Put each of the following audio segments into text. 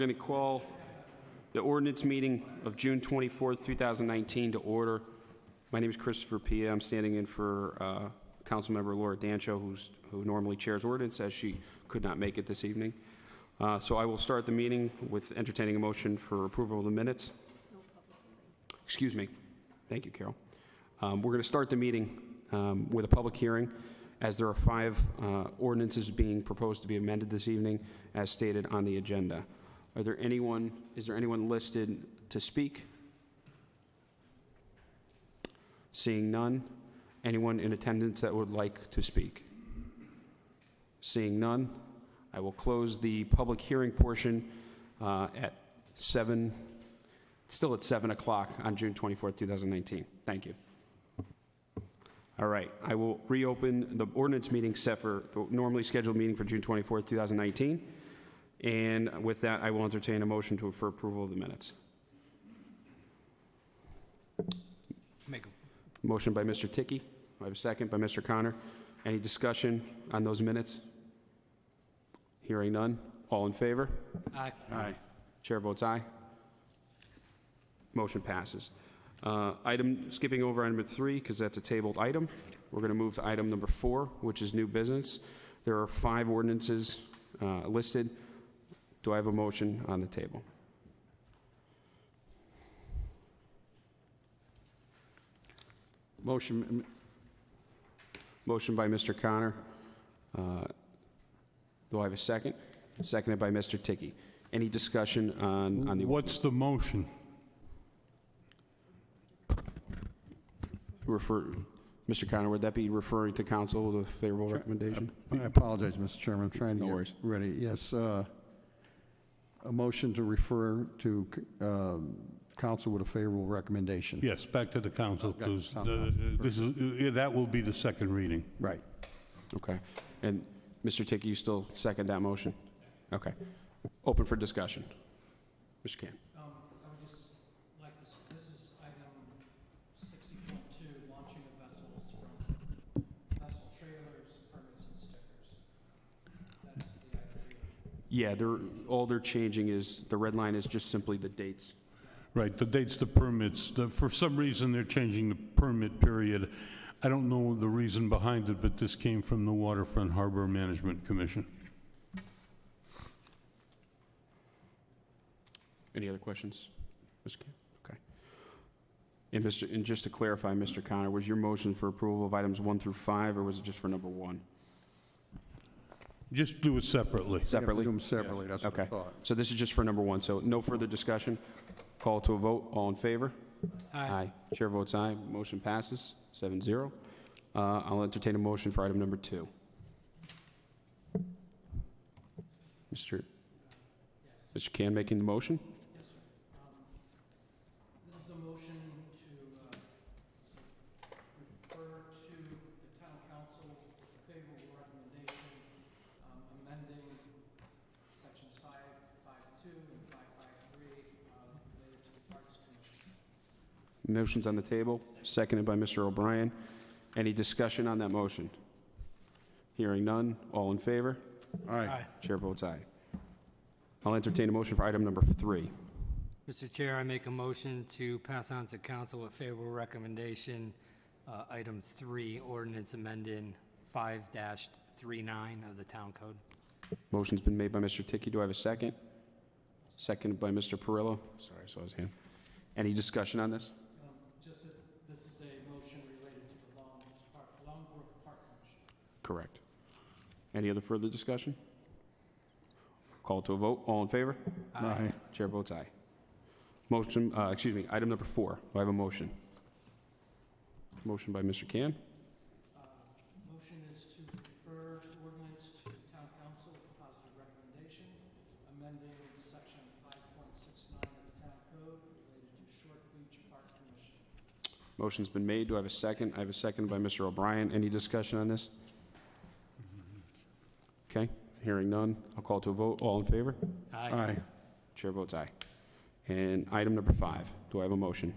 We're going to call the ordinance meeting of June 24th, 2019 to order. My name is Christopher Pia. I'm standing in for Councilmember Laura Dancho, who normally chairs ordinance, as she could not make it this evening. So I will start the meeting with entertaining a motion for approval of the minutes. No public hearing. Excuse me. Thank you, Carol. We're going to start the meeting with a public hearing, as there are 5 ordinances being proposed to be amended this evening, as stated on the agenda. Is there anyone listed to speak? Seeing none. Anyone in attendance that would like to speak? Seeing none, I will close the public hearing portion at 7 o'clock on June 24th, 2019. Thank you. All right, I will reopen the ordinance meeting set for the normally scheduled meeting for June 24th, 2019. And with that, I will entertain a motion for approval of the minutes. Motion by Mr. Ticky. I have a second by Mr. Connor. Any discussion on those minutes? Hearing none. All in favor? Aye. Aye. Chair votes aye. Motion passes. Skipping over item number 3, because that's a tabled item. We're going to move to item number 4, which is new business. There are 5 ordinances listed. Do I have a motion on the table? Motion by Mr. Connor. Do I have a second? Seconded by Mr. Ticky. Any discussion on the... What's the motion? Mr. Connor, would that be referring to council with a favorable recommendation? I apologize, Mr. Chairman. I'm trying to No get worries. ready. Yes, a motion to refer to council with a favorable recommendation. Yes, back to the council, Okay. because that will be the second reading. Right. Okay. And Mr. Ticky, you still second that motion? Okay. Open for discussion. Mr. Can. I would just like to, this is item 60.2, launching of vessels from vessel trailers, permits, and stickers. That's the idea. Yeah, all they're changing is, the red line is just simply the dates. Right, the dates, the permits. For some reason, they're changing the permit period. I don't know the reason behind it, but this came from the Waterfront Harbor Management Commission. Any other questions? Mr. Can? Okay. And just to clarify, Mr. Connor, was your motion for approval of items 1 through 5, or was it just for number 1? Just do it separately. Separately? Do them separately, that's what I Okay. thought. So this is just for number 1, so no further discussion. Call to a vote. All in favor? Aye. Chair votes aye. Motion passes 7-0. I'll entertain a motion for item number 2. Mr. Can making the motion? Yes, sir. This is a motion to refer to the town council with a favorable recommendation, amending sections 552 and 553 related to the Parks Commission. Motion's on the table, seconded by Mr. O'Brien. Any discussion on that motion? Hearing none. All in favor? Aye. Chair votes aye. I'll entertain a motion for item number 3. Mr. Chair, I make a motion to pass on to council a favorable recommendation, item 3, ordinance amending 5-39 of the town code. Motion's been made by Mr. Ticky. Do I have a second? Seconded by Mr. Perillo. Sorry, I saw his hand. Any discussion on this? Just that this is a motion related to the Longbrook Park Commission. Correct. Any other further discussion? Call to a vote. All in favor? Aye. Chair votes aye. Motion, item number 4. Do I have a motion? Motion by Mr. Can. Motion is to refer ordinance to the town council with a positive recommendation, amending section 5.69 of the town code related to Short Beach Park Commission. Motion's been made. Do I have a second? I have a second by Mr. O'Brien. Any discussion on this? Okay. Hearing none. I'll call to a vote. All in favor? Aye. Chair votes aye. And item number 5. Do I have a motion?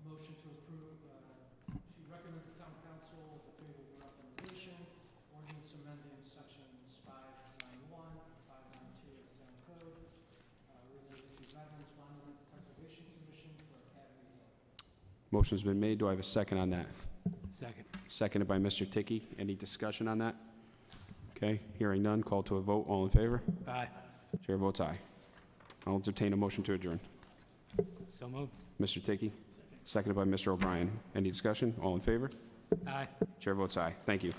Motion to approve, to recommend the town council with a favorable recommendation, ordinance amending sections 591 Motion's been made. Do I have a second on that? Second. Seconded by Mr. Tiki. Any discussion on that? Okay, hearing none, call to a vote. All in favor? Aye. Chair votes aye. I'll entertain a motion to adjourn. So moved. Mr. Tiki, seconded by Mr. O'Brien. Any discussion? All in favor? Aye. Chair votes aye. Thank you.